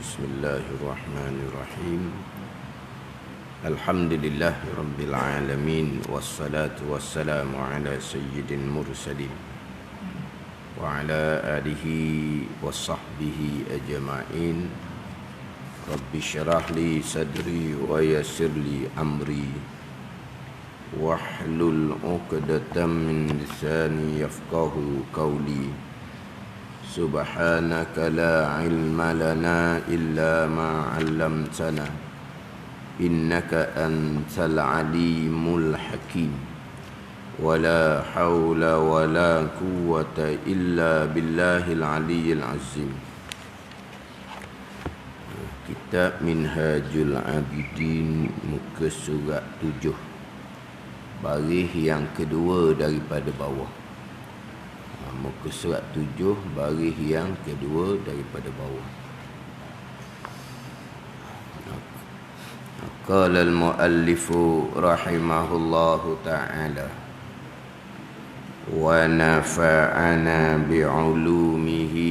Bismillahirrahmanirrahim. Alhamdulillahi rabbil alamin, wassalatu wassalamu ala sayyidil mursalin wa ala alihi wa sahbihi ajma'in. Rabbi syrah li sadri wa yassir li amri wahlul 'uqdatam min lisani yafqahu qawli. Subhanaka la ilma lana illa ma 'allamtana innaka antal alimul hakim. Wala haula wala quwwata illa billahil aliyyil azim. Kitab Minhajul Abidin, muka surat 7, baris yang kedua daripada bawah. Muka surat 7, baris yang kedua daripada bawah. Qala al-muallifu rahimahullahu ta'ala wa nafa'ana bi'ulumihi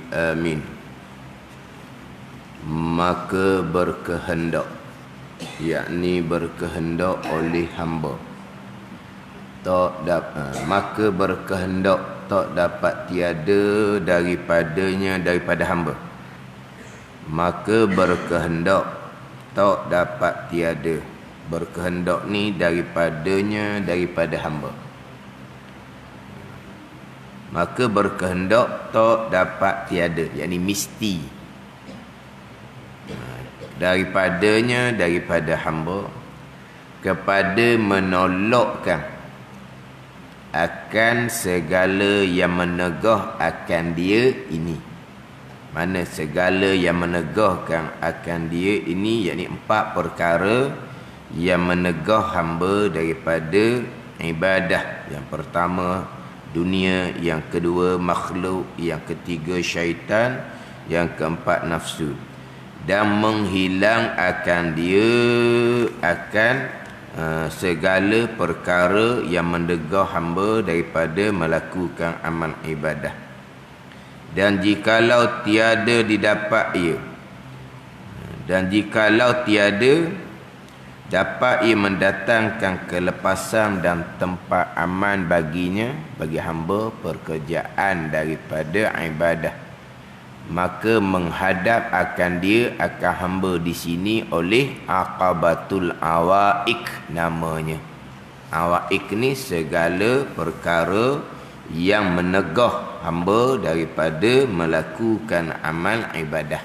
amin. Maka berkehendak, yakni berkehendak oleh hamba, maka berkehendak tak dapat tiada daripada hamba. Maka berkehendak tak dapat tiada. Berkehendak ni daripada hamba. Maka berkehendak tak dapat tiada, yakni mesti. Daripada hamba kepada menolakkan akan segala yang menegah akan dia ini. Mana segala yang menegahkan akan dia ini, yakni 4 perkara yang menegah hamba daripada ibadah. Yang pertama dunia, yang kedua makhluk, yang ketiga syaitan, yang keempat nafsu. Dan menghilang akan dia akan segala perkara yang mendegah hamba daripada melakukan amal ibadah. Dan jikalau tiada didapat ia, dapat ia mendatangkan kelepasan dan tempat aman baginya, bagi hamba, pekerjaan daripada ibadah, maka menghadap akan dia, akan hamba di sini oleh aqabatul awaik namanya. Awaik ni segala perkara yang menegah hamba daripada melakukan amal ibadah.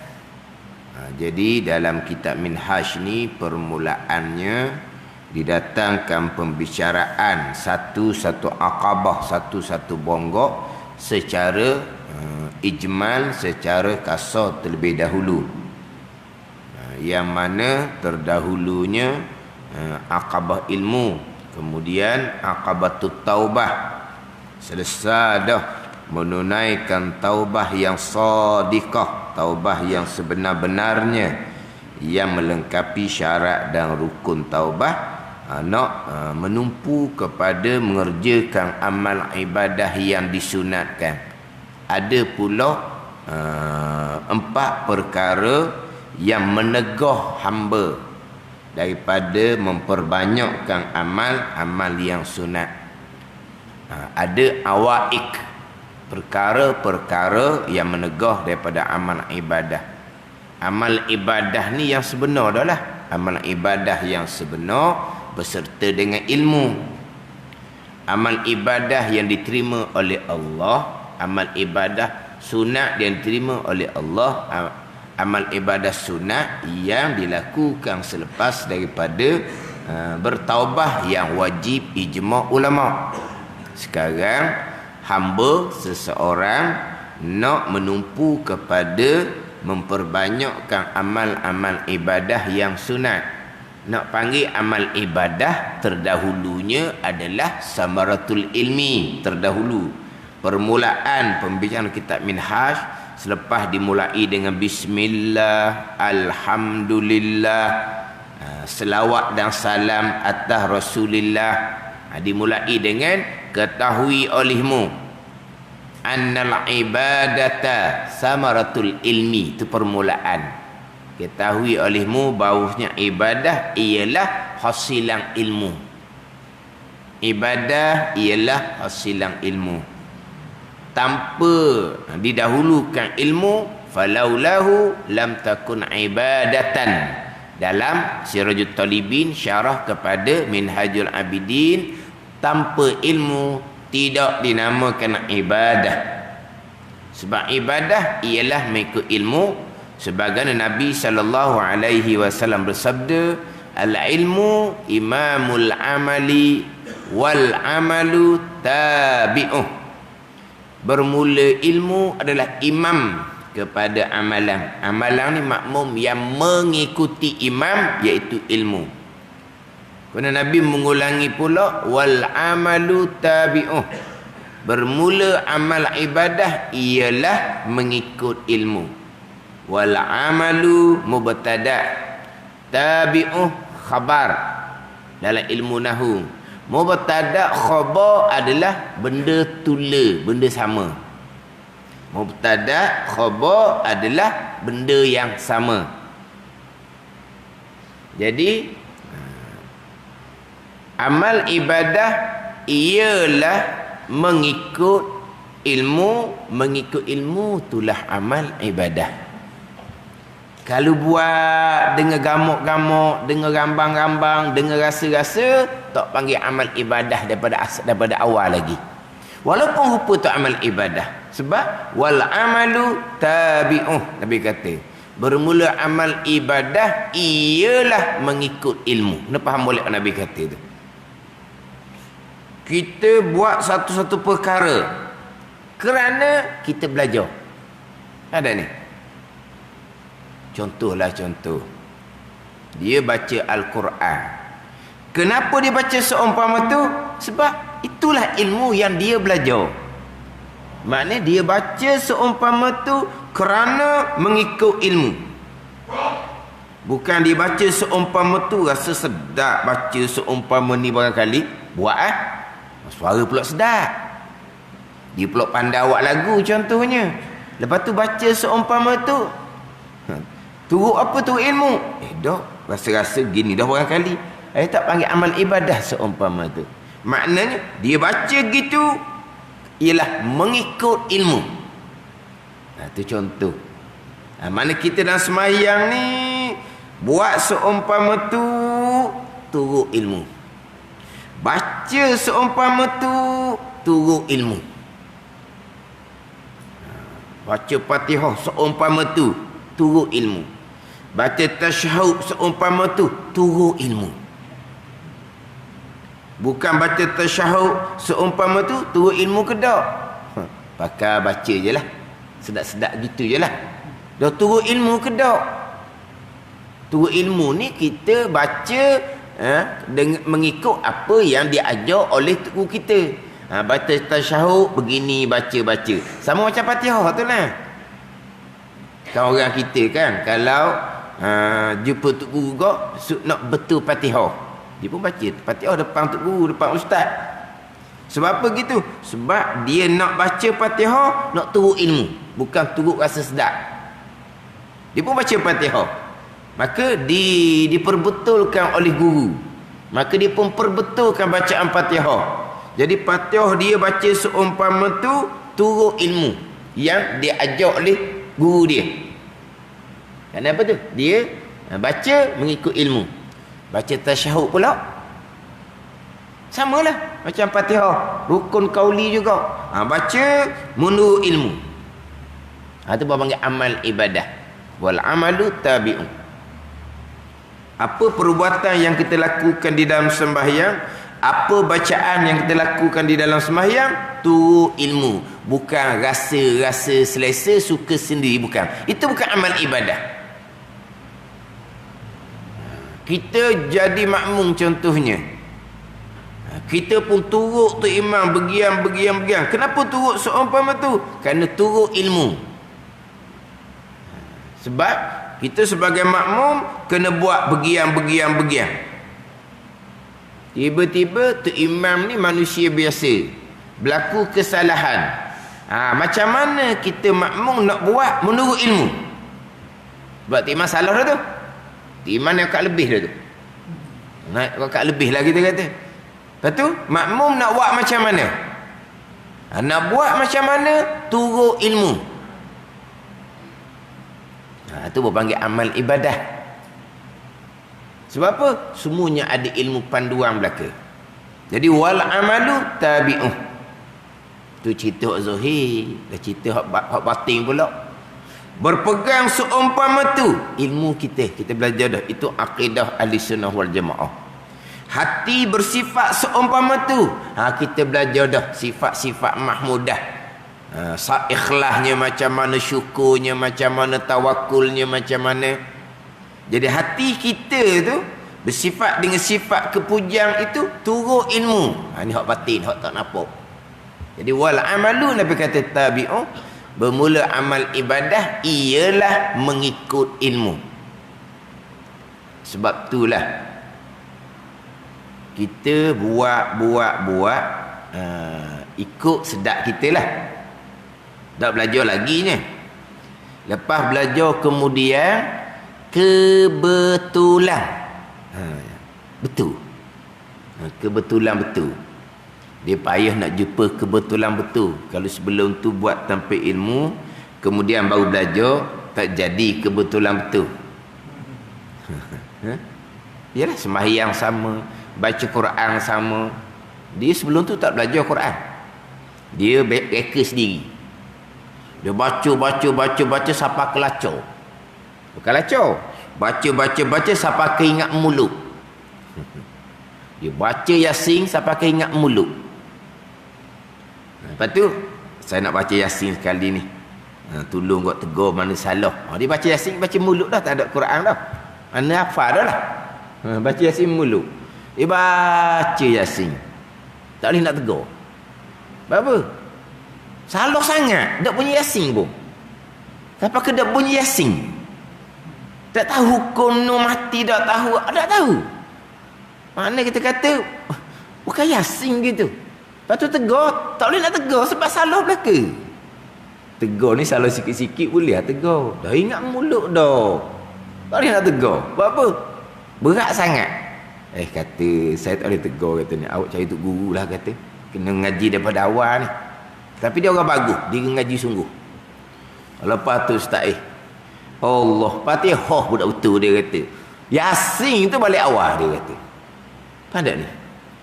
Jadi dalam kitab Minhaj ni permulaannya didatangkan pembicaraan satu-satu aqabah, satu-satu bonggok secara ijmal, secara kasar terlebih dahulu. Yang mana terdahulunya aqabah ilmu, kemudian aqabatut taubah. Selesai dah menunaikan taubah yang sadiqah, taubah yang sebenar-benarnya, yang melengkapi syarat dan rukun taubah, nak menumpu kepada mengerjakan amal ibadah yang disunatkan. Ada pula 4 perkara yang menegah hamba daripada memperbanyakkan amal yang sunat. Ada awaik, perkara-perkara yang menegah daripada amal ibadah. Amal ibadah ni yang sebenar dah lah. Amal ibadah yang sebenar beserta dengan ilmu. Amal ibadah yang diterima oleh Allah, amal ibadah sunat yang diterima oleh Allah, amal ibadah sunat yang dilakukan selepas daripada bertaubah yang wajib ijma' ulama'. Sekarang hamba seseorang nak menumpu kepada memperbanyakkan amal-amal ibadah yang sunat. Nak panggil amal ibadah terdahulunya adalah samaratul ilmi, terdahulu. Permulaan pembicaraan kitab Minhaj selepas dimulai dengan bismillah, alhamdulillah, selawat dan salam atas Rasulullah, dimulai dengan ketahui olehmu annal ibadata samaratul ilmi. Itu permulaan. Ketahui olehmu bahawasanya ibadah ialah hasilan ilmu. Ibadah ialah hasilan ilmu. Tanpa didahulukan ilmu, falaulahu lam takun ibadatan. Dalam Sirajul Talibin syarah kepada Minhajul Abidin, tanpa ilmu tidak dinamakan ibadah. Sebab ibadah ialah mengikut ilmu. Sebagaimana Nabi SAW bersabda, al-ilmu imamul amali wal amalu tabi'uh. Bermula ilmu adalah imam kepada amalan. Amalan ni makmum yang mengikuti imam, iaitu ilmu. Kerana Nabi mengulangi pula, wal amalu tabi'uh. Bermula amal ibadah ialah mengikut ilmu. Wal amalu mubtada', tabi'uh khabar. Dalam ilmu nahu, mubtada' khabar adalah benda tula, benda sama. Mubtada' khabar adalah benda yang sama. Jadi amal ibadah ialah mengikut ilmu. Mengikut ilmu itulah amal ibadah. Kalau buat dengan gamuk-gamuk, dengan rambang-rambang, dengan rasa-rasa, tak panggil amal ibadah daripada awal lagi. Walaupun rupa tu amal ibadah. Sebab wal amalu tabi'uh. Nabi kata, bermula amal ibadah ialah mengikut ilmu. Nak faham boleh Nabi kata tu? Kita buat satu-satu perkara kerana kita belajar. Ada ni. Contohlah contoh. Dia baca Al-Quran. Kenapa dia baca seumpama tu? Sebab itulah ilmu yang dia belajar. Maknanya dia baca seumpama tu kerana mengikut ilmu. Bukan dia baca seumpama tu rasa sedap baca seumpama ni barangkali. Buat suara pula sedap. Dia pula pandai awak lagu contohnya. Lepas tu baca seumpama tu. Turut apa tu ilmu? Dah rasa-rasa gini dah barangkali. Tak panggil amal ibadah seumpama tu. Maknanya dia baca gitu ialah mengikut ilmu. Itu contoh. Mana kita dalam sembahyang ni buat seumpama tu turut ilmu. Baca seumpama tu turut ilmu. Baca Fatihah seumpama tu turut ilmu. Baca tasyahud seumpama tu turut ilmu. Bukan baca tasyahud seumpama tu turut ilmu ke tak? Pakai baca je lah. Sedap-sedap gitu je lah. Dah turut ilmu ke tak? Turut ilmu ni kita baca mengikut apa yang diajar oleh cikgu kita. Baca tasyahud begini baca-baca. Sama macam Fatihah tu lah. Kan orang kita kan, kalau jumpa tok guru kau nak betul Fatihah, dia pun baca Fatihah depan tok guru, depan ustaz. Sebab apa gitu? Sebab dia nak baca Fatihah nak turut ilmu, bukan turut rasa sedap. Dia pun baca Fatihah, maka diperbetulkan oleh guru, maka dia pun perbetulkan bacaan Fatihah. Jadi Fatihah dia baca seumpama tu turut ilmu yang dia ajar oleh guru dia. Kenapa tu? Dia baca mengikut ilmu. Baca tasyahud pula samalah macam Fatihah, rukun qauli juga. Baca menurut ilmu. Itu panggil amal ibadah. Wal amalu tabi'un. Apa perbuatan yang kita lakukan di dalam sembahyang, apa bacaan yang kita lakukan di dalam sembahyang, tu ilmu. Bukan rasa-rasa selesa, suka sendiri, bukan. Itu bukan amal ibadah. Kita jadi makmum contohnya. Kita pun turut tu imam begian. Kenapa turut seumpama tu? Kerana turut ilmu. Sebab kita sebagai makmum kena buat begian. Tiba-tiba tu imam ni manusia biasa, berlaku kesalahan. Macam mana kita makmum nak buat menurut ilmu? Sebab tak masalah dah tu. Iman yang kat lebih dah tu. Naik kat lebih lah kita kata. Lepas tu makmum nak buat macam mana? Nak buat macam mana? Turut ilmu. Itu berpanggil amal ibadah. Sebab apa? Semuanya ada ilmu panduan belaka. Jadi wal amalu tabi'uh. Tu cerita hak zahir, dah cerita hak batin pula. Berpegang seumpama tu ilmu kita belajar dah, itu akidah ahli sunnah wal jamaah. Hati bersifat seumpama tu, kita belajar dah sifat-sifat mahmudah. Ikhlasnya macam mana, syukurnya macam mana, tawakulnya macam mana. Jadi hati kita tu bersifat dengan sifat kepujang itu turut ilmu. Ini hak batin, hak tak nampak. Jadi wal amalu, Nabi kata tabi'u, bermula amal ibadah ialah mengikut ilmu. Sebab itulah kita buat ikut sedak kita lah. Tak belajar lagi ni. Lepas belajar kemudian kebetulan betul. Kebetulan betul. Dia payah nak jumpa kebetulan betul. Kalau sebelum tu buat tanpa ilmu, kemudian baru belajar, tak jadi kebetulan betul. Yalah, sembahyang sama, baca Quran sama. Dia sebelum tu tak belajar Quran. Dia reka sendiri. Dia baca sampai kelacau. Bukan lacau. Baca sampai keingat mulut. Dia baca Yasin sampai keingat mulut. Lepas tu saya nak baca Yasin sekali ni. Tolong kau tegur mana salah. Dia baca Yasin, baca mulut dah, tak ada Quran dah. Mana hafal dah lah. Baca Yasin mulut. Dia baca Yasin. Tak boleh nak tegur. Apa? Salah sangat. Tak bunyi Yasin pun. Sampai ke tak bunyi Yasin. Tak tahu hukum no mati, tak tahu. Tak tahu. Mana kita kata bukan Yasin gitu. Lepas tu tegur, tak boleh nak tegur sebab salah belaka. Tegur ni salah sikit-sikit boleh lah tegur. Dah ingat mulut dah. Tak boleh nak tegur. Buat apa? Berat sangat. Kata saya tak boleh tegur, kata ni. Awak cari tuk guru lah, kata. Kena ngaji daripada awal ni. Tapi dia orang bagus, dia ngaji sungguh. Lepas tu Ustaz, Allah, Fatihah budak betul, dia kata. Yasin tu balik awal, dia kata. Pandai ni.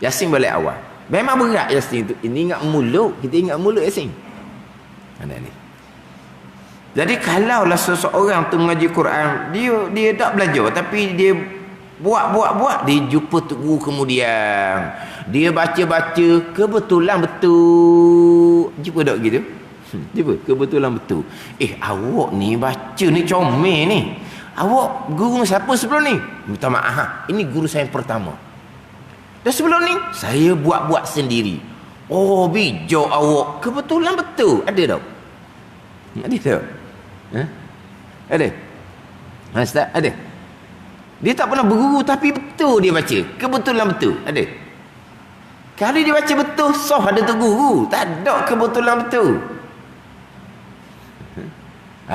Yasin balik awal. Memang berat Yasin tu. Ini ingat mulut. Kita ingat mulut Yasin. Pandai ni. Jadi kalaulah seseorang tu mengaji Quran, dia tak belajar, tapi dia buat, dia jumpa tu guru kemudian. Dia baca, kebetulan betul. Jumpa tak gitu? Jumpa, kebetulan betul. Awak ni baca ni comel ni. Awak guru siapa sebelum ni? Minta maaf, ini guru saya yang pertama. Dan sebelum ni saya buat sendiri. Oh, bijak awak. Kebetulan betul. Ada tak? Ada tak? Ada? Ustaz, ada? Dia tak pernah berguru tapi betul dia baca. Kebetulan betul. Ada? Kalau dia baca betul, sah ada tu guru. Tak ada kebetulan betul.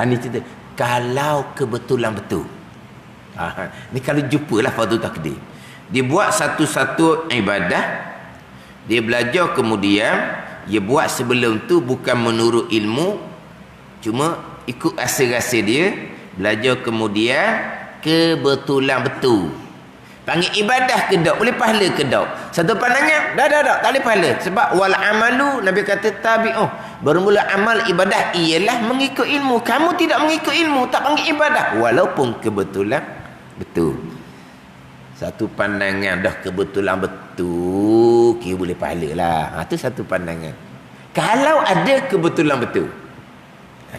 Ni cerita. Kalau kebetulan betul. Ni kalau jumpalah fardu takdir. Dia buat satu-satu ibadah, dia belajar kemudian, dia buat sebelum tu bukan menurut ilmu, cuma ikut rasa-rasa dia, belajar kemudian kebetulan betul. Panggil ibadah ke tak? Boleh pahala ke tak? Satu pandangan, dah, tak boleh pahala. Sebab wal amalu, Nabi kata tabi'uh. Bermula amal ibadah ialah mengikut ilmu. Kamu tidak mengikut ilmu, tak panggil ibadah. Walaupun kebetulan betul. Satu pandangan dah kebetulan betul, kira boleh pahala lah. Itu satu pandangan. Kalau ada kebetulan betul.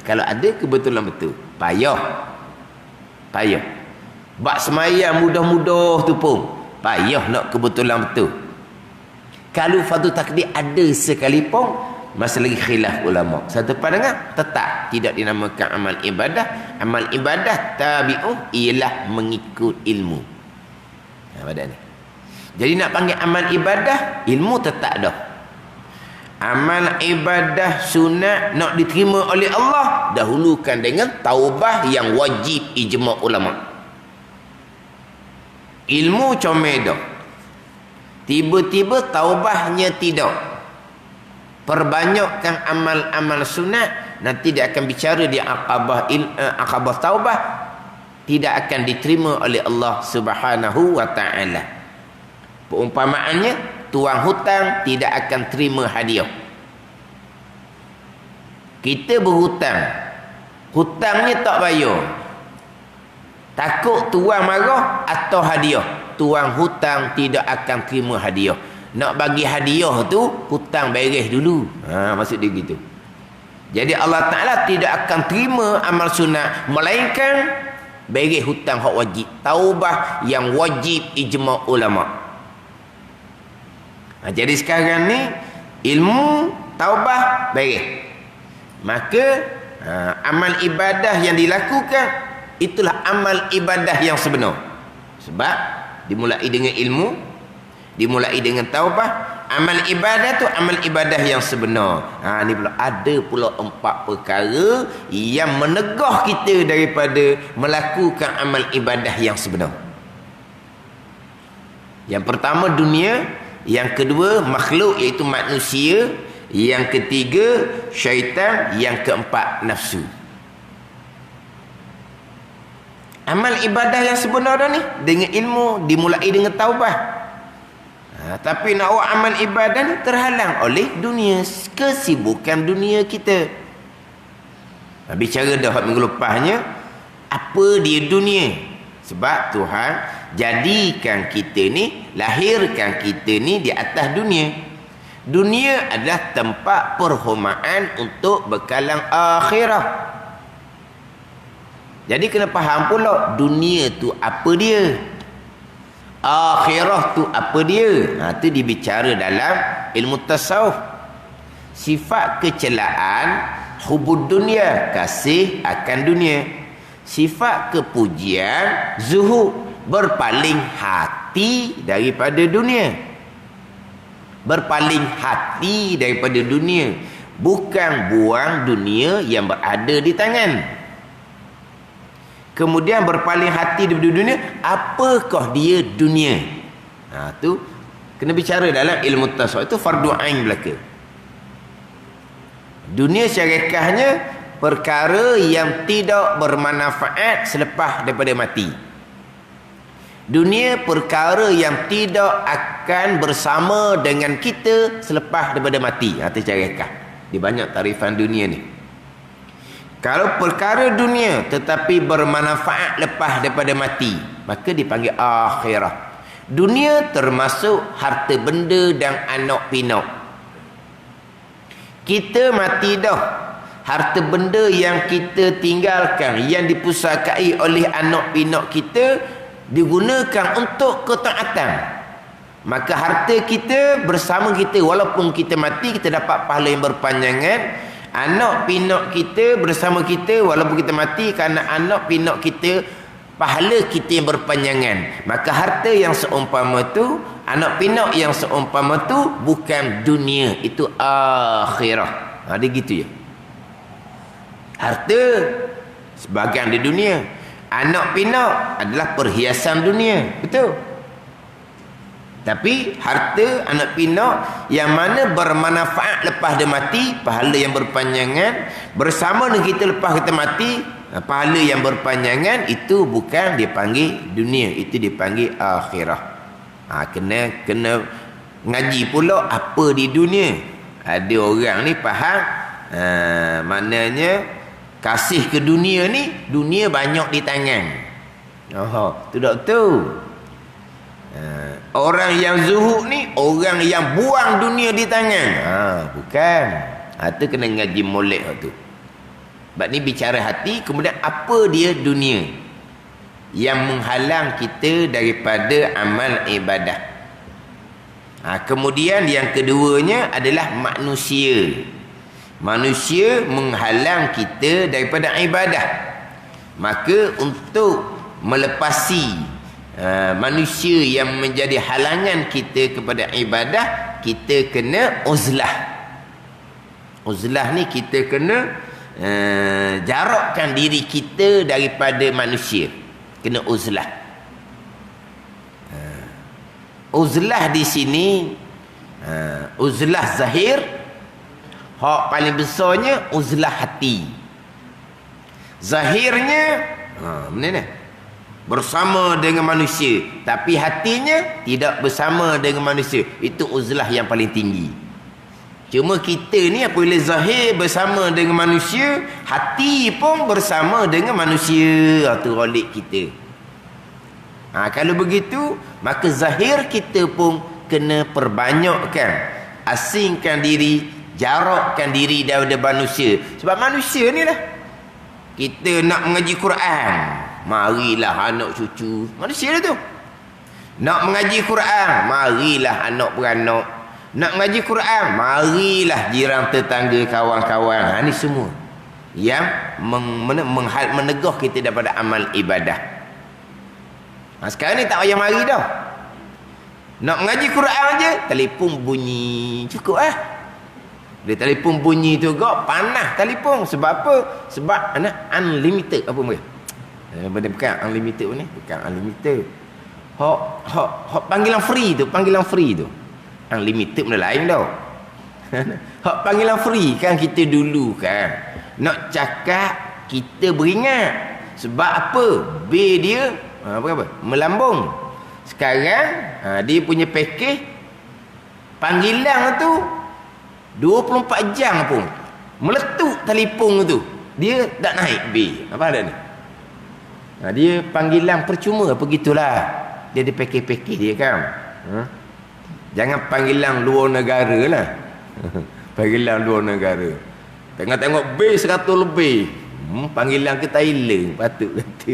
Kalau ada kebetulan betul, payah. Bak semayang mudah-mudah tu pun payah nak kebetulan betul. Kalau fardu takdir ada sekalipun, masih lagi khilaf ulama. Satu pandangan tetap tidak dinamakan amal ibadah. Amal ibadah tabi'uh ialah mengikut ilmu. Pada ni. Jadi nak panggil amal ibadah, ilmu tetap dah. amal ibadah sunat nak diterima oleh Allah, dahulukan dengan taubah yang wajib ijma' ulama. Ilmu comel dah, tiba-tiba taubahnya tidak, perbanyakkan amal-amal sunat, nanti dia akan bicara di aqabah taubah, tidak akan diterima oleh Allah Subhanahu wa taala. Peumpamaannya, tuang hutang tidak akan terima hadiah. Kita berhutang, hutangnya tak bayar, takut tuang marah atau hadiah, tuang hutang tidak akan terima hadiah. Nak bagi hadiah tu, hutang beres dulu. Maksud dia gitu. Jadi Allah Ta'ala tidak akan terima amal sunat, melainkan beres hutang hak wajib, taubah yang wajib ijma' ulama'. Jadi sekarang ni ilmu taubah beres, maka amal ibadah yang dilakukan itulah amal ibadah yang sebenar. Sebab dimulai dengan ilmu, dimulai dengan taubah. Amal ibadah tu amal ibadah yang sebenar. Ni pula ada pula 4 perkara yang menegah kita daripada melakukan amal ibadah yang sebenar. Yang pertama dunia, yang kedua makhluk iaitu manusia, yang ketiga syaitan, yang keempat nafsu. Amal ibadah yang sebenar dah ni dengan ilmu, dimulai dengan taubah. Tapi nak buat amal ibadah ni terhalang oleh dunia, kesibukan dunia kita. Bicara dah minggu lepasnya, apa dia dunia? Sebab Tuhan jadikan kita ni, lahirkan kita ni di atas dunia. Dunia adalah tempat perhormatan untuk bekalan akhirah. Jadi kena faham pula dunia tu apa dia, akhirah tu apa dia. Tu dibicara dalam ilmu tasawuf. Sifat kecelaan hubud dunia, kasih akan dunia. Sifat kepujian zuhud, berpaling hati daripada dunia. Berpaling hati daripada dunia, bukan buang dunia yang berada di tangan. Kemudian berpaling hati daripada dunia, apakah dia dunia? Tu kena bicara dalam ilmu tasawuf. Itu fardu ain belaka. Dunia syarikahnya perkara yang tidak bermanfaat selepas daripada mati. Dunia perkara yang tidak akan bersama dengan kita selepas daripada mati. Itu syarikah. Di banyak tarifan dunia ni. Kalau perkara dunia tetapi bermanfaat lepas daripada mati, maka dipanggil akhirah. Dunia termasuk harta benda dan anak pinak. Kita mati dah, harta benda yang kita tinggalkan, yang dipusakai oleh anak pinak kita, digunakan untuk ketaatan. Maka harta kita bersama kita, walaupun kita mati, kita dapat pahala yang berpanjangan. Anak pinak kita bersama kita walaupun kita mati, kerana anak pinak kita, pahala kita yang berpanjangan. Maka harta yang seumpama tu, anak pinak yang seumpama tu bukan dunia, itu akhirah. Dia gitu je. Harta sebahagian di dunia, anak pinak adalah perhiasan dunia, betul. Tapi harta anak pinak yang mana bermanfaat lepas dia mati, pahala yang berpanjangan, bersama dengan kita lepas kita mati, pahala yang berpanjangan, itu bukan dipanggil dunia, itu dipanggil akhirah. Kena ngaji pula apa di dunia. Ada orang ni faham, maknanya kasih ke dunia ni, dunia banyak di tangan. Tu tak tahu. Orang yang zuhud ni orang yang buang dunia di tangan. Bukan. Itu kena ngaji molek tu. Sebab ni bicara hati. Kemudian apa dia dunia yang menghalang kita daripada amal ibadah. Kemudian yang keduanya adalah manusia. Manusia menghalang kita daripada ibadah. Maka untuk melepasi manusia yang menjadi halangan kita kepada ibadah, kita kena uzlah. Uzlah ni kita kena jarakkan diri kita daripada manusia. Kena uzlah. Uzlah di sini, uzlah zahir, hak paling besarnya uzlah hati. Zahirnya mana ni? Bersama dengan manusia, tapi hatinya tidak bersama dengan manusia. Itu uzlah yang paling tinggi. Cuma kita ni apabila zahir bersama dengan manusia, hati pun bersama dengan manusia. Itu rolik kita. Kalau begitu, maka zahir kita pun kena perbanyakkan. Asingkan diri, jarakkan diri daripada manusia. Sebab manusia ni lah. Kita nak mengaji Quran, marilah anak cucu. Manusia lah tu. Nak mengaji Quran, marilah anak beranak. Nak mengaji Quran, marilah jiran tetangga, kawan-kawan. Ini semua yang menegah kita daripada amal ibadah. Sekarang ni tak payah mari dah. Nak mengaji Quran je, telefon bunyi. Cukup lah. Dia telefon bunyi tu kok panas telefon. Sebab apa? Sebab unlimited apa mereka? Benda bukan unlimited ni, bukan unlimited. Hak panggilan free tu. Unlimited benda lain dah. Hak panggilan free kan kita dulu kan. Nak cakap kita beringat. Sebab apa? Bil dia berapa? Melambung. Sekarang dia punya package panggilan tu 24 jam pun meletup telefon tu, dia tak naik bil. Apa ada ni? Dia panggilan percuma, begitulah. Dia ada package-package dia kan. Jangan panggilan luar negara lah. Panggilan luar negara. Tengok-tengok bil 100 lebih. Panggilan ke Thailand patut kata.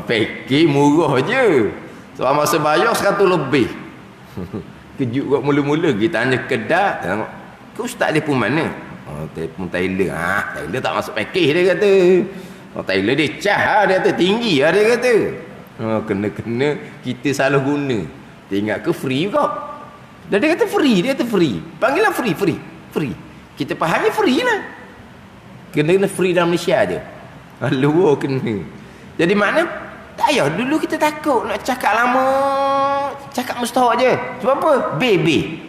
Package murah je. Sebab masa bayar 100 lebih. Kejut kot mula-mula kita tanya kedai, tengok ke ustaz dia pun mana? Telefon Thailand. Thailand tak masuk package dia kata. Thailand dia cah dia kata, tinggi dia kata. Kena-kena kita salah guna. Dia ingat ke free kok. Dan dia kata free, panggilan free. Kita fahami free lah. Kena free dalam Malaysia je. Luar kena. Jadi makna tak payah. Dulu kita takut nak cakap lama, cakap mustahak je. Sebab apa? Baby.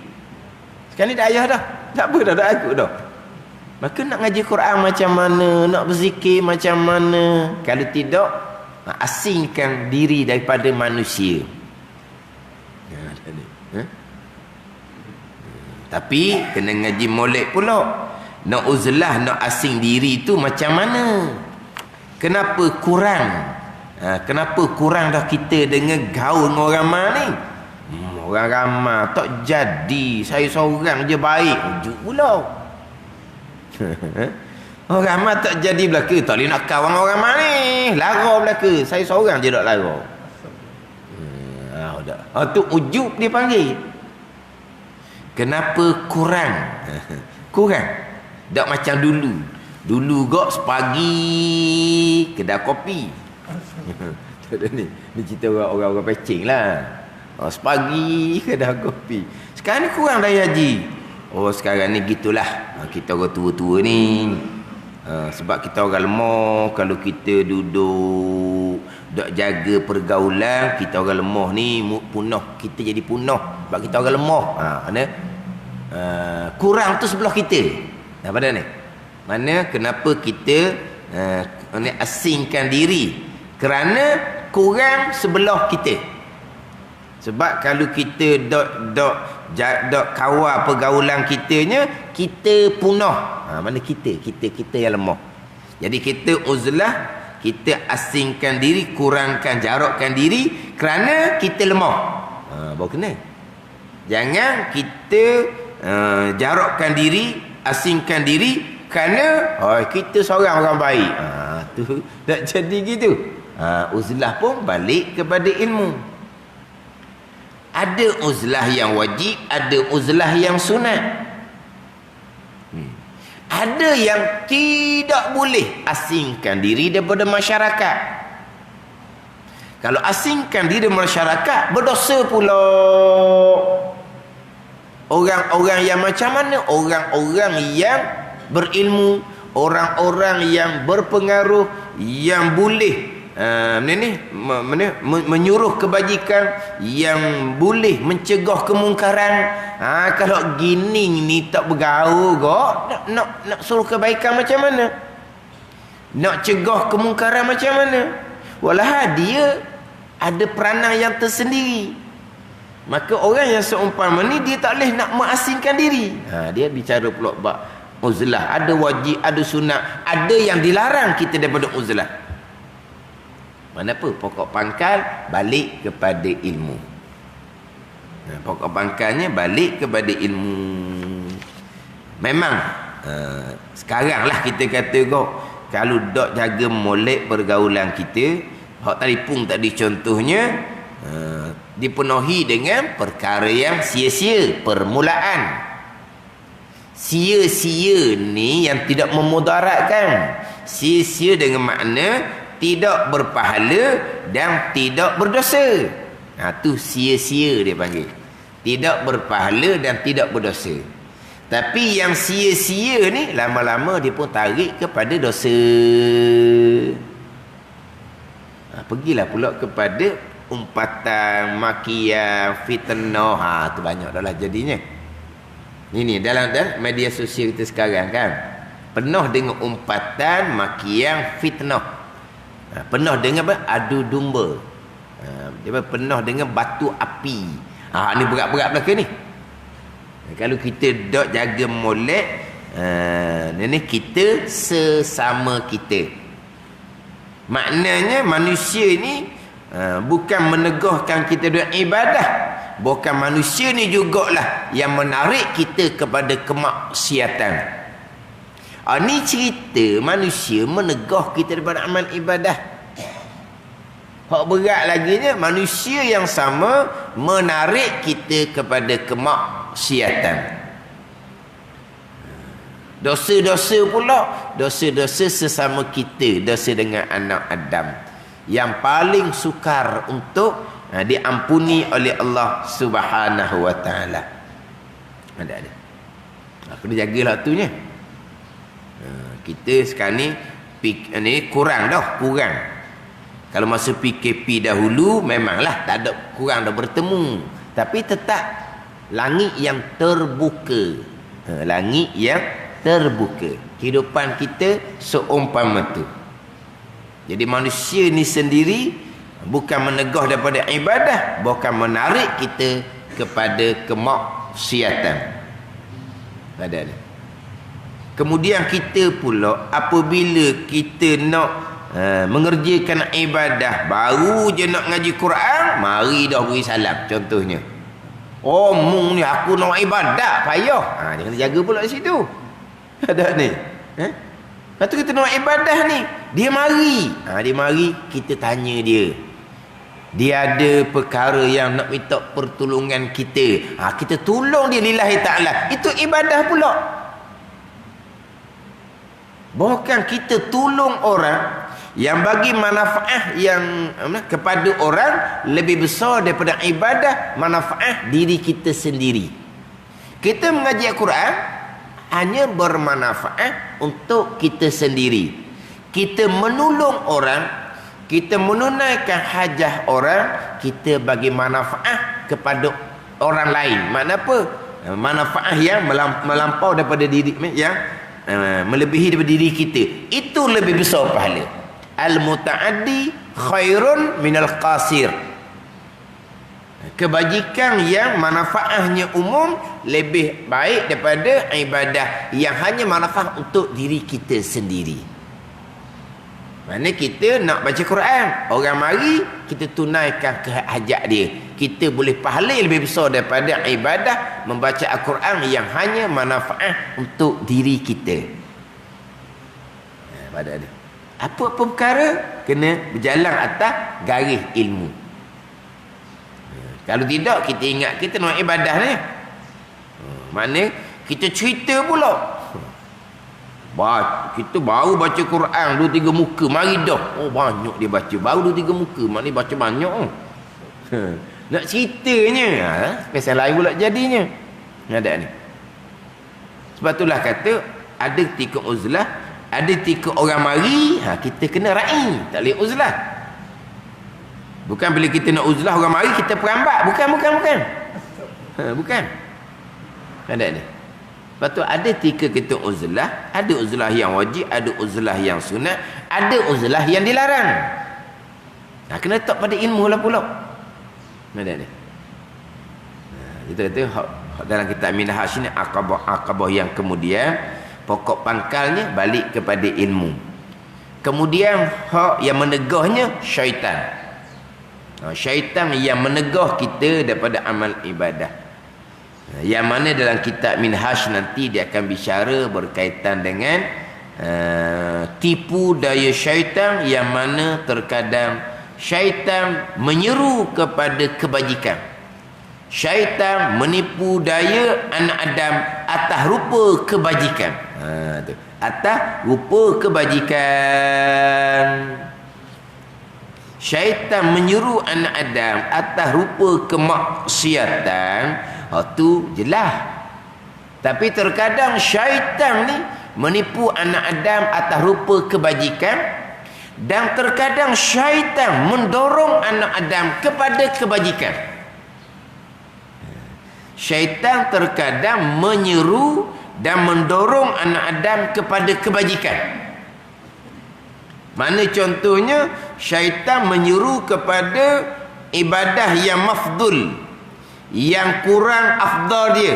Sekarang ni tak payah dah. Tak apa dah, tak takut dah. Maka nak ngaji Quran macam mana, nak berzikir macam mana. Kalau tidak, asingkan diri daripada manusia. Tapi kena ngaji molek pula. Nak uzlah, nak asing diri tu macam mana? Kenapa kurang? Kenapa kurang dah kita dengan gaul dengan orang ramai ni? Orang ramai tak jadi. Saya seorang je baik. Ujuk pula. Orang ramai tak jadi belaka. Tak boleh nak kawan orang ramai ni. Lara belaka. Saya seorang je tak lara. Tu ujub dia panggil. Kenapa kurang? Kurang. Tak macam dulu. Dulu gok sepagi kedai kopi. Ni cerita orang-orang pecing lah. Sepagi kedai kopi. Sekarang ni kurang dah haji. Sekarang ni gitulah. Kita orang tua-tua ni. Sebab kita orang lemah. Kalau kita duduk tak jaga pergaulan, kita orang lemah ni punah. Kita jadi punah. Sebab kita orang lemah. Kurang tu sebelah kita. Pada ni mana kenapa kita asingkan diri? Kerana kurang sebelah kita. Sebab kalau kita dok kawal pergaulan kitanya, kita punah. Mana kita yang lemah. Jadi kita uzlah, kita asingkan diri, kurangkan, jarakkan diri kerana kita lemah. Baru kena. Jangan kita jarakkan diri, asingkan diri kerana kita seorang orang baik. Tu tak jadi gitu. Uzlah pun balik kepada ilmu. Ada uzlah yang wajib, ada uzlah yang sunat. Ada yang tidak boleh asingkan diri daripada masyarakat. Kalau asingkan diri daripada masyarakat, berdosa pula. Orang-orang yang macam mana? Orang-orang yang berilmu, orang-orang yang berpengaruh, yang boleh menyuruh kebajikan, yang boleh mencegah kemungkaran. Kalau gini ni tak bergaul kok, nak suruh kebaikan macam mana? Nak cegah kemungkaran macam mana? Walah dia ada peranan yang tersendiri. Maka orang yang seumpama ni dia tak boleh nak mengasingkan diri. Dia bicara pula bab uzlah, ada wajib, ada sunat, ada yang dilarang kita daripada uzlah. Mana apa? Pokok pangkal balik kepada ilmu. Pokok pangkalnya balik kepada ilmu. Memang sekarang lah kita kata kok, kalau dok jaga molek pergaulan kita, hak telefon tadi contohnya, dipenuhi dengan perkara yang sia-sia, permulaan. Sia-sia ni yang tidak memudaratkan. Sia-sia dengan makna tidak berpahala dan tidak berdosa. Tu sia-sia dia panggil. Tidak berpahala dan tidak berdosa. Tapi yang sia-sia ni lama-lama dia pun tarik kepada dosa. Pergilah pula kepada umpatan, makian, fitnah. Tu banyak dah lah jadinya. Ini dalam media sosial kita sekarang kan, penuh dengan umpatan, makian, fitnah. Penuh dengan apa? Adu domba. Dia penuh dengan batu api. Ni berat-berat belakang ni. Kalau kita dok jaga molek, ni kita sesama kita. Maknanya manusia ni bukan menegahkan kita dengan ibadah. Bukan manusia ni jugalah yang menarik kita kepada kemaksiatan. Ni cerita manusia menegah kita daripada amal ibadah. Hak berat laginya, manusia yang sama menarik kita kepada kemaksiatan. Dosa-dosa pula, dosa-dosa sesama kita, dosa dengan anak Adam, yang paling sukar untuk diampuni oleh Allah Subhanahu wa taala. Ada. Kena jagalah tunya. Kita sekarang ni kurang dah, kurang. Kalau masa PKP dahulu memanglah tak ada, kurang dah bertemu. Tapi tetap langit yang terbuka. Langit yang terbuka. Kehidupan kita seumpama tu. Jadi manusia ni sendiri bukan menegah daripada ibadah, bukan menarik kita kepada kemaksiatan. Ada. Kemudian kita pula apabila kita nak mengerjakan ibadah, baru je nak ngaji Quran, mari dah beri salam contohnya. Mung ni aku nak ibadah, payah. Dia kena jaga pula di situ. Ada ni. Lepas tu kita nak ibadah ni, dia mari. Dia mari, kita tanya dia. Dia ada perkara yang nak minta pertolongan kita. Kita tolong dia lillahi ta'ala. Itu ibadah pula. Bukan kita tolong orang yang bagi manfaat yang kepada orang lebih besar daripada ibadah manfaat diri kita sendiri. Kita mengaji Al-Quran hanya bermanfaat untuk kita sendiri. Kita menolong orang, kita menunaikan hajat orang, kita bagi manfaat kepada orang lain. Makna apa? Manfaat yang melampau daripada diri, yang melebihi daripada diri kita. Itu lebih besar pahala. Al-muta'addi khairun minal qasir. Kebajikan yang manfaatnya umum lebih baik daripada ibadah yang hanya manfaat untuk diri kita sendiri. Mana kita nak baca Quran, orang mari kita tunaikan hajat dia, kita boleh pahala lebih besar daripada ibadah membaca Al-Quran yang hanya manfaat untuk diri kita. Pada dia apa-apa perkara kena berjalan atas garis ilmu. Kalau tidak, kita ingat kita nak ibadah ni, maknanya kita cerita pula. Kita baru baca Quran 2-3 muka, mari dah. Banyak dia baca. Baru 2-3 muka, maknanya baca banyak. Nak ceritanya, spesial lain pula jadinya. Ada ni. Sebab itulah kata, Ada ketika uzlah, ada ketika orang mari, kita kena ra'i, tak boleh uzlah. Bukan bila kita nak uzlah orang mari kita perambat, bukan. Bukan. Ada ni. Lepas tu ada ketika kita uzlah, ada uzlah yang wajib, ada uzlah yang sunat, ada uzlah yang dilarang. Kena letak pada ilmu lah pula. Ada ni. Kita kata dalam kitab Minhaj ni akabah yang kemudian pokok pangkalnya balik kepada ilmu. Kemudian hak yang menegahnya syaitan. Syaitan yang menegah kita daripada amal ibadah. Yang mana dalam kitab Minhaj nanti dia akan bicara berkaitan dengan tipu daya syaitan, yang mana terkadang syaitan menyeru kepada kebajikan. Syaitan menipu daya anak Adam atas rupa kebajikan. Atas rupa kebajikan. Syaitan menyeru anak Adam atas rupa kemaksiatan. Itu jelas. Tapi terkadang syaitan ni menipu anak Adam atas rupa kebajikan, dan terkadang syaitan mendorong anak Adam kepada kebajikan. Syaitan terkadang menyeru dan mendorong anak Adam kepada kebajikan. Mana contohnya? Syaitan menyuruh kepada ibadah yang mafdul, yang kurang afdal dia,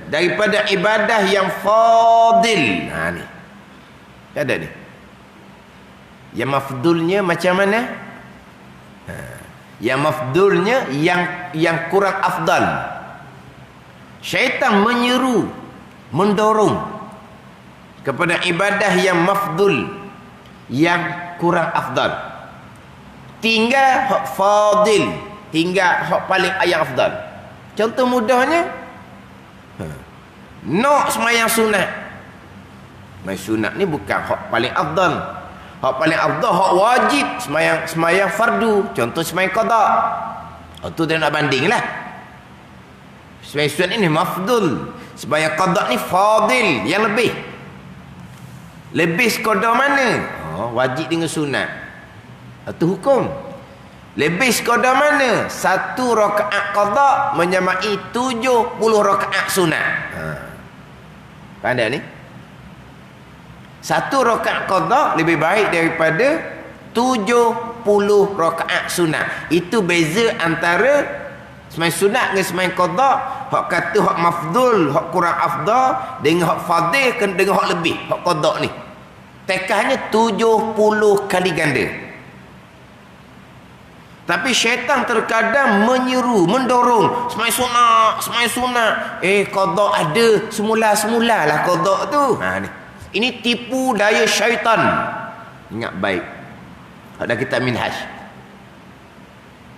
daripada ibadah yang fadil. Ni ada ni. Yang mafdulnya macam mana? Yang mafdulnya yang kurang afdal. Syaitan menyeru, mendorong kepada ibadah yang mafdul, yang kurang afdal. Tinggal hak fadil, tinggal hak paling yang afdal. Contoh mudahnya, nak semayang sunat. Semayang sunat ni bukan hak paling afdal. Hak paling afdal, hak wajib semayang fardu. Contoh semayang qada. Itu dia nak banding lah. Semayang sunat ini mafdul, semayang qada ni fadil, yang lebih. Lebih sekadar mana? Wajib dengan sunat. Itu hukum. Lebih sekadar mana? 1 rakaat qada menyamai 70 rakaat sunat. Pandai ni? 1 rakaat qada lebih baik daripada 70 rakaat sunat. Itu beza antara sembahyang sunat dengan sembahyang qada. Hak kata hak mafdul, hak kurang afdal, dengan hak fadil dengan hak lebih, hak qada ni. Tekahnya 70 kali ganda. Tapi syaitan terkadang menyeru, mendorong, sembahyang sunat. Qada ada, semula-semulalah qada tu. Ni. Ini tipu daya syaitan. Ingat baik. Ada kitab Minhaj.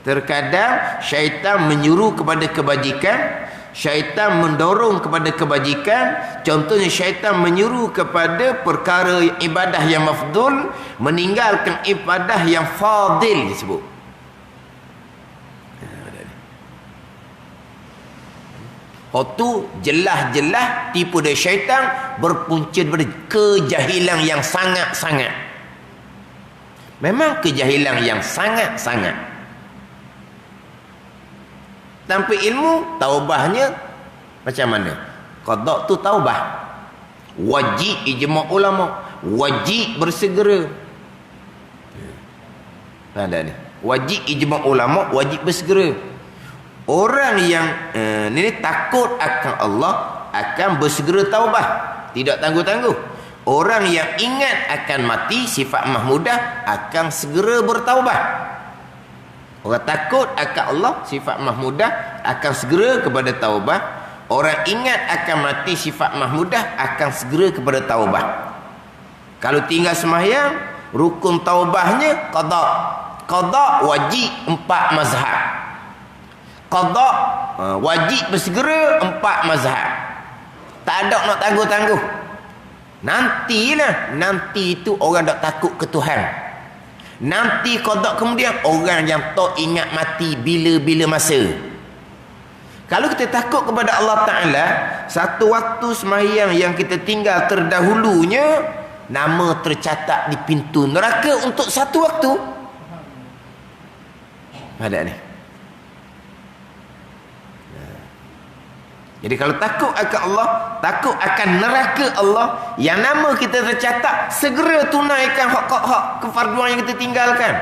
Terkadang syaitan menyuruh kepada kebajikan, syaitan mendorong kepada kebajikan. Contohnya syaitan menyuruh kepada perkara ibadah yang mafdul, meninggalkan ibadah yang fadil disebut. Tu jelas-jelas tipu daya syaitan berpunca daripada kejahilan yang sangat-sangat. Memang kejahilan yang sangat-sangat. Tanpa ilmu, taubahnya macam mana? Qada tu taubah. Wajib ijma' ulama, wajib bersegera. Ada ni. Wajib ijma' ulama, wajib bersegera. Orang yang ni takut akan Allah akan bersegera taubah, tidak tangguh-tangguh. Orang yang ingat akan mati, sifat mahmudah, akan segera bertaubah. Orang takut akan Allah, sifat mahmudah, akan segera kepada taubah. Orang ingat akan mati, sifat mahmudah, akan segera kepada taubah. Kalau tinggal sembahyang, rukun taubahnya qada. Qada wajib 4 mazhab. Qada wajib bersegera 4 mazhab. Tak ada nak tangguh-tangguh. Nantilah, nanti itu orang tak takut ke Tuhan. Nanti qada kemudian orang yang tak ingat mati bila-bila masa. Kalau kita takut kepada Allah Ta'ala, satu waktu sembahyang yang kita tinggal terdahulunya, nama tercatat di pintu neraka untuk satu waktu. Ada ni. Jadi kalau takut akan Allah, takut akan neraka Allah, yang nama kita tercatat, segera tunaikan hak-hak kefarduan yang kita tinggalkan.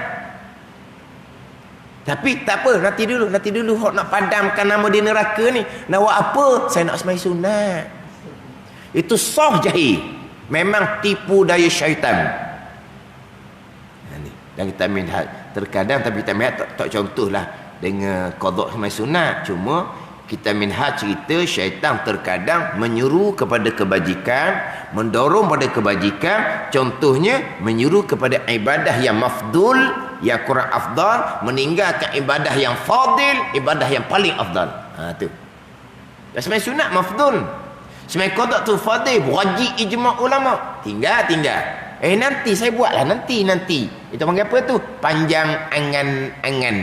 Tapi tak apa, nanti dulu hak nak padamkan nama di neraka ni. Nak buat apa? Saya nak sembahyang sunat. Itu sah jahil. Memang tipu daya syaitan. Dan kita minhat terkadang, tapi kita minhat tak contohlah dengan qada sembahyang sunat. Cuma kita minhat cerita syaitan terkadang menyuruh kepada kebajikan, mendorong pada kebajikan. Contohnya menyuruh kepada ibadah yang mafdul, yang kurang afdal, meninggalkan ibadah yang fadil, ibadah yang paling afdal. Tu. Sembahyang sunat mafdul, sembahyang qada tu fadil, wajib ijma' ulama. Tinggal. Nanti saya buatlah, nanti. Itu panggil apa tu? Panjang angan-angan.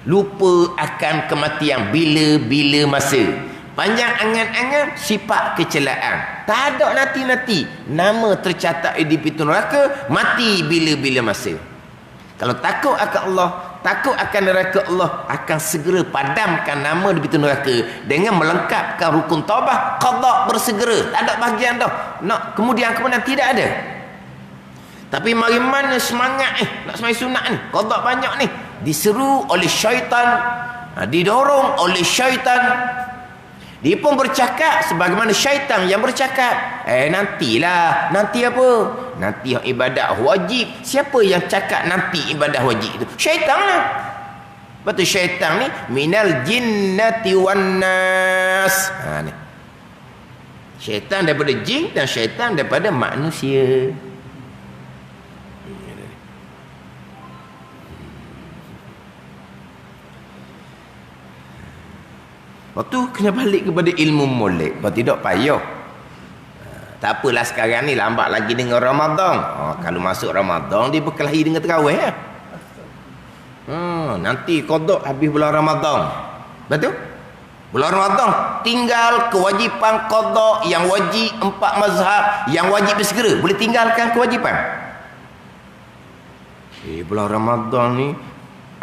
Lupa akan kematian bila-bila masa. Panjang angan-angan, sifat kecelaan. Tak ada nanti. Nama tercatat di pintu neraka, mati bila-bila masa. Kalau takut akan Allah, takut akan neraka Allah, akan segera padamkan nama di pintu neraka dengan melengkapkan rukun taubah, qada bersegera. Tak ada bahagian dah. Nak kemudian tidak ada. Tapi mari mana semangat nak sembahyang sunat ni, qada banyak ni, diseru oleh syaitan, didorong oleh syaitan. Dia pun bercakap sebagaimana syaitan yang bercakap. Nantilah. Nanti apa? Nanti ibadah wajib. Siapa yang cakap nanti ibadah wajib itu? Syaitan lah. Betul, syaitan ni minal jinnati wan nas. Ni. Syaitan daripada jin dan syaitan daripada manusia. Lepas tu kena balik kepada ilmu molek. Kalau tidak payah. Tak apalah sekarang ni lambat lagi dengan Ramadan. Kalau masuk Ramadan dia berkelahi dengan tarawih ya. Nanti qada habis bulan Ramadan. Betul? Bulan Ramadan tinggal kewajipan qada yang wajib 4 mazhab, yang wajib bersegera. Boleh tinggalkan kewajipan. Bulan Ramadan ni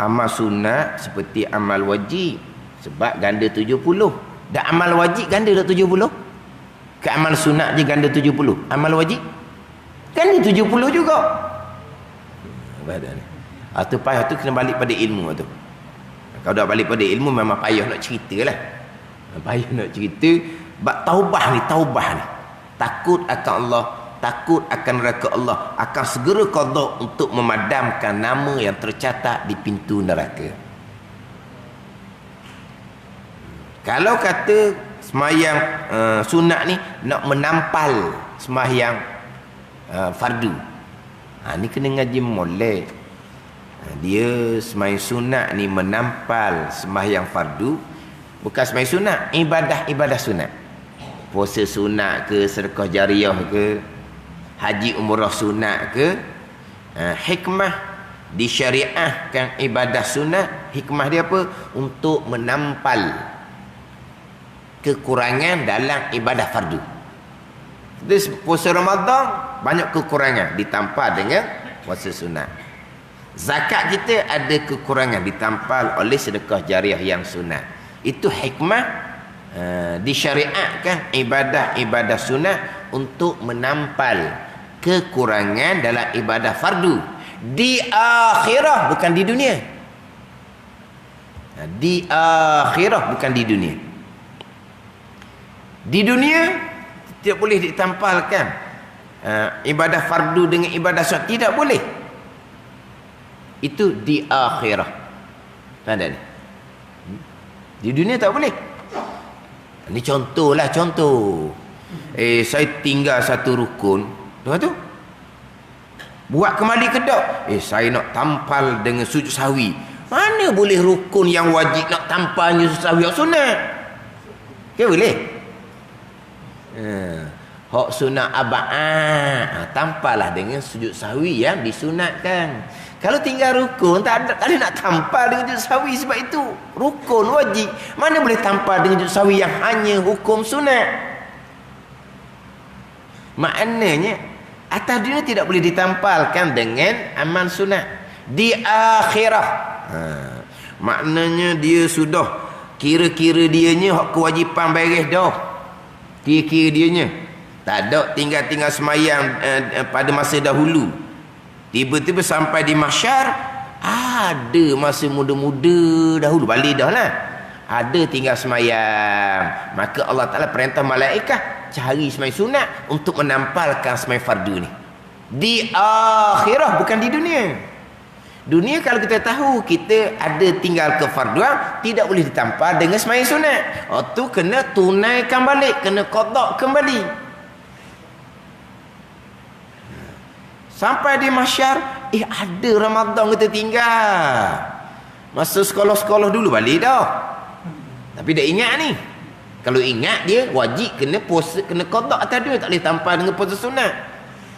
amal sunat seperti amal wajib. Sebab ganda 70. Dan amal wajib ganda dah 70. Ke amal sunat je ganda 70. Amal wajib ganda 70 juga. Badan. Tu payah tu kena balik pada ilmu tu. Kalau dah balik pada ilmu memang payah nak cerita lah. Payah nak cerita. Taubah ni. Takut akan Allah, takut akan neraka Allah, akan segera qada untuk memadamkan nama yang tercatat di pintu neraka. Kalau kata sembahyang sunat ni nak menampal sembahyang fardu, ni kena ngaji molek. Dia sembahyang sunat ni menampal sembahyang fardu. Bukan sembahyang sunat, ibadah sunat. Puasa sunat ke, sedekah jariah ke, haji umrah sunat ke, hikmah disyariahkan ibadah sunat. Hikmah dia apa? Untuk menampal kekurangan dalam ibadah fardu. Jadi puasa Ramadan banyak kekurangan ditampal dengan puasa sunat. Zakat kita ada kekurangan ditampal oleh sedekah jariah yang sunat. Itu hikmah disyariatkan ibadah sunat untuk menampal kekurangan dalam ibadah fardu di akhirah, bukan di dunia. Di akhirah, bukan di dunia. Di dunia tidak boleh ditampalkan ibadah fardu dengan ibadah sunat, tidak boleh. Itu di akhirah. Tanda ni. Di dunia tak boleh. Ini contohlah, contoh. Saya tinggal satu rukun, lepas tu buat kembali ke tak? Saya nak tampal dengan sujud sahwi. Mana boleh rukun yang wajib nak tampalnya sujud sahwi yang sunat? Ke boleh? Hak sunat aba'ah tampalah dengan sujud sahwi yang disunatkan. Kalau tinggal rukun, tak ada nak tampal dengan sujud sahwi. Sebab itu rukun wajib. Mana boleh tampal dengan sujud sahwi yang hanya hukum sunat? Maknanya atas dunia tidak boleh ditampalkan dengan amal sunat. Di akhirah, maknanya dia sudah kira-kira dianya hak kewajipan beres dah. Kira-kira dianya tak ada tinggal semayang pada masa dahulu. Tiba-tiba sampai di mahsyar, ada masa muda-muda dahulu, balik dah lah. Ada tinggal semayang. Maka Allah Ta'ala perintah malaikat cari semayang sunat untuk menampalkan semayang fardu ni. Di akhirah, bukan di dunia. Dunia kalau kita tahu kita ada tinggal ke farduan, tidak boleh ditampal dengan semayang sunat. Tu kena tunaikan balik, kena qada kembali. Sampai di mahsyar, ada Ramadan kita tinggal. Masa sekolah-sekolah dulu balik dah. Tapi dah ingat ni. Kalau ingat dia wajib kena puasa, kena qada atas dia, tak boleh tampal dengan puasa sunat.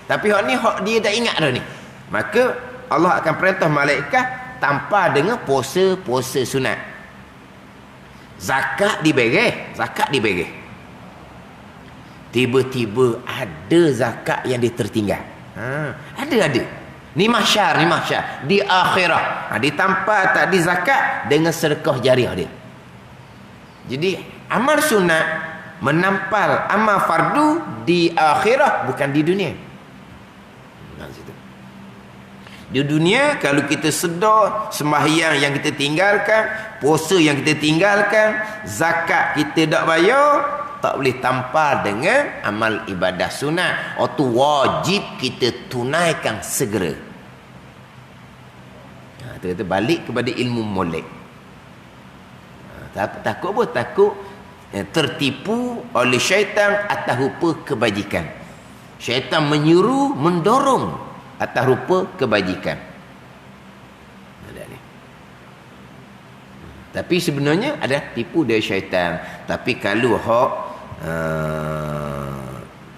Tapi hak ni hak dia dah ingat dah ni. Maka Allah akan perintah malaikat tampal dengan puasa sunat. Zakat diberes, Tiba-tiba ada zakat yang dia tertinggal. Ada. Ni mahsyar. Di akhirah. Ditampal tak di zakat dengan sedekah jariah dia. Jadi amal sunat menampal amal fardu di akhirah, bukan di dunia. Di dunia kalau kita sedar sembahyang yang kita tinggalkan, puasa yang kita tinggalkan, zakat kita tak bayar, tak boleh tampal dengan amal ibadah sunat. Itu wajib kita tunaikan segera. Kita balik kepada ilmu molek. Takut apa? Takut tertipu oleh syaitan atas rupa kebajikan. Syaitan menyuruh, mendorong atas rupa kebajikan. Tapi sebenarnya ada tipu dari syaitan. Tapi kalau hak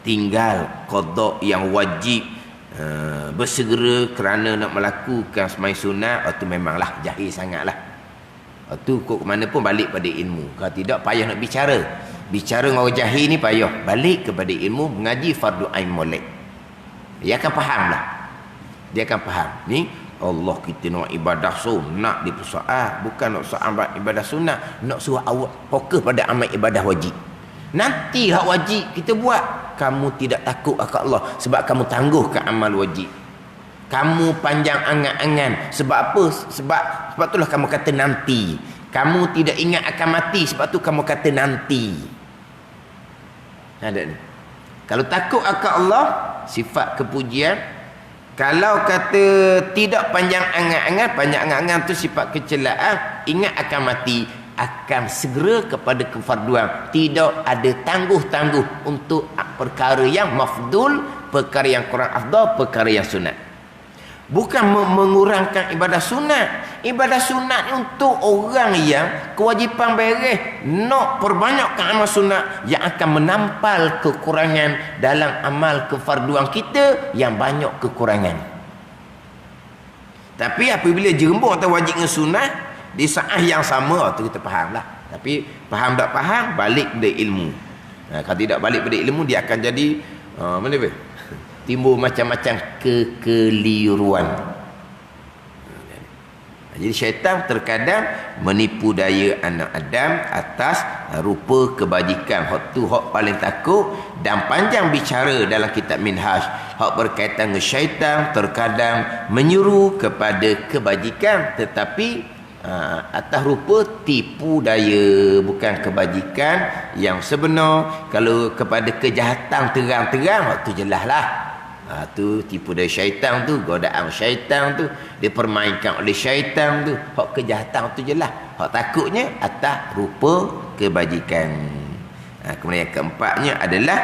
tinggal qada yang wajib, bersegera kerana nak melakukan sembahyang sunat, itu memanglah jahil sangatlah. Itu kok mana pun balik pada ilmu. Kalau tidak payah nak bicara. Bicara dengan orang jahil ni payah. Balik kepada ilmu, mengaji fardu ain molek. Dia akan faham lah. Dia akan faham. Ni Allah kita nak ibadah sunat di persoal, bukan nak soal ibadah sunat, nak suruh awak fokus pada amal ibadah wajib. Nanti hak wajib kita buat, kamu tidak takut akan Allah sebab kamu tangguhkan amal wajib. Kamu panjang angan-angan sebab apa? Sebab itulah kamu kata nanti. Kamu tidak ingat akan mati, sebab tu kamu kata nanti. Ada ni. Kalau takut akan Allah, sifat kepujian. Kalau kata tidak panjang angan-angan tu sifat kecelaan, ingat akan mati, akan segera kepada kefarduan. Tidak ada tangguh-tangguh untuk perkara yang mafdul, perkara yang kurang afdal, perkara yang sunat. Bukan mengurangkan ibadah sunat. Ibadah sunat ni untuk orang yang kewajipan beres, nak perbanyakkan amal sunat yang akan menampal kekurangan dalam amal kefarduan kita yang banyak kekurangan. Tapi apabila jerembuk atau wajib dengan sunat di saat yang sama, tu kita faham lah. Tapi faham tak faham, balik pada ilmu. Kalau tidak balik pada ilmu, dia akan jadi mana apa? Timbul macam-macam kekeliruan. Jadi syaitan terkadang menipu daya anak Adam atas rupa kebajikan. Hak tu hak paling takut, dan panjang bicara dalam kitab Minhaj. Hak berkaitan dengan syaitan terkadang menyuruh kepada kebajikan, tetapi atas rupa tipu daya, bukan kebajikan yang sebenar. Kalau kepada kejahatan terang-terang, hak tu jelas lah. Tu tipu dari syaitan tu, godaan syaitan tu, dipermainkan oleh syaitan tu. Hak kejahatan tu jelas. Hak takutnya atas rupa kebajikan. Kemudian yang keempatnya adalah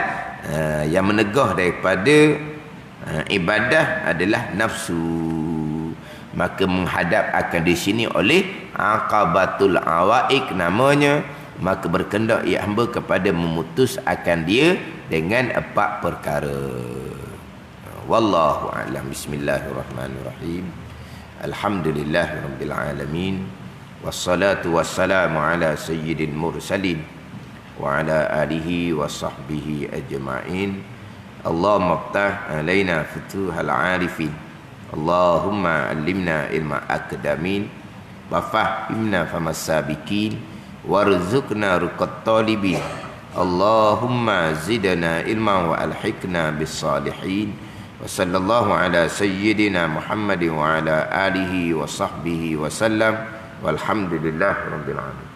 yang menegah daripada ibadah adalah nafsu. Maka menghadap akan di sini oleh aqabatul awaik namanya. Maka berkendak ia hamba kepada memutus akan dia dengan 4 perkara. Wallahu a'lam. Bismillahirrahmanirrahim. Alhamdulillahirabbil alamin. Wassalatu wassalamu ala sayyidil mursalin wa ala alihi wa sahbihi ajma'in. Allahumma ftah alaina futuhal arifin. Allahumma allimna ilma akdamin wa fahimna famas sabiqin warzuqna ruqat talibin. Allahumma zidna ilma wa alhiqna bis salihin. Wa sallallahu ala sayyidina Muhammadin wa ala alihi wa sahbihi wa sallam. Walhamdulillahirabbil alamin.